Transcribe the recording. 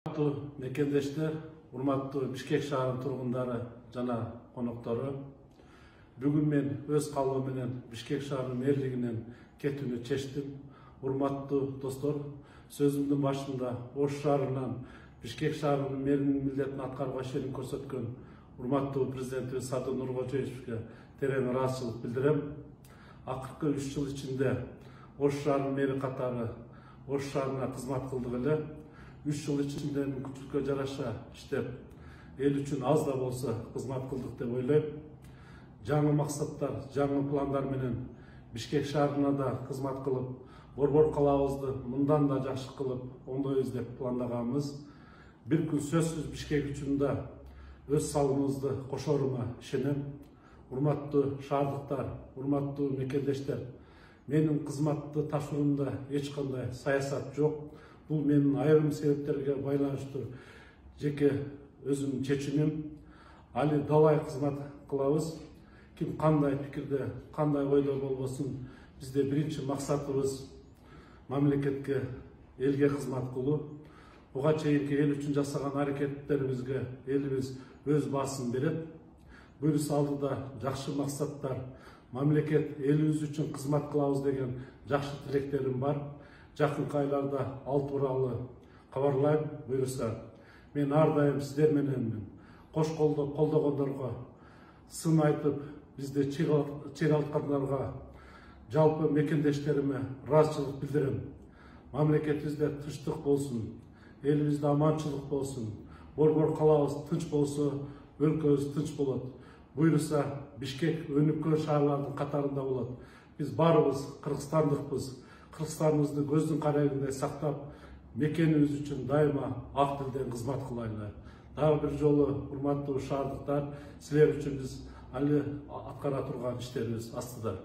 Урматтуу мекендештер, урматтуу Бишкек шаарынын тургундары жана коноктору, бүгүн мен өз калыбым менен Бишкек шаарынын мэрлигинен кетүүнү чечтим. Урматтуу достор, сөзүмдүн башында Ош шаарынан Бишкек шаарынын мэринин милдетин аткарууга шерин көрсөткөн урматтуу президентибиз Садыр Нуркожоевичке терең ыраазычылык билдирем. Акыркы 3 жыл ичинде Ош шаарынын мэри катары Ош шаарына кызмат кылдык эле. 3 жыл ичинде мүмкүнчүлүккө жараша иштеп, эл үчүн аз да болсо кызмат кылдык деп ойлойм. Жаңы максаттар, жаңы пландар менен Бишкек шаарына да кызмат кылып, Борбор калаабызды мындан да жакшы кылып оңдойбуз деп пландаганбыз. Бир күн сөзсүз Бишкек үчүн да өз салымыбызды кошорума ишенем. Урматтуу шаардыктар, урматтуу мекендештер, менин кызматты тапшыруумда эч кандай саясат жок. Бул менин айрым себептерге байланыштуу жеке өзүмдүн чечимим. Али далай кызмат кылабыз. Ким кандай пикирде, кандай ойдо болбосун, бизде биринчи максатыбыз мамлекетке, элге кызмат кылуу. Буга чейинки эл үчүн жасаган аракеттерибизге элибиз өз баасын берет. Буюрса алдыда жакшы максаттар, мамлекет элибиз үчүн кызмат кылабыз деген жакшы тилектерим бар. Жакынкы айларда ал тууралуу кабарлайм. Буюрса, мен ар дайым сиздер мененмин. Кош колдогондорго, сын айтып, бизди чыйралткандарга, жалпы мекендештериме ыраазычылык билдирем. Мамлекетибизде тынчтык болсун, элибизде аманчылык болсун, Борбор калаабыз тынч болсо, өлкөбүз тынч болот. Буюрса, Бишкек өнүккөн шаарлардын катарында болот. Биз баарыбыз кыргызстандыкпыз. Кыргызстаныбызды көздүн карайгындай сактап, мекенибиз үчүн дайыма ак тилден кызмат кылайлы. Дагы бир жолу урматтуу шаардыктар, силер үчүн биз али аткара турган иштерибиз астыда.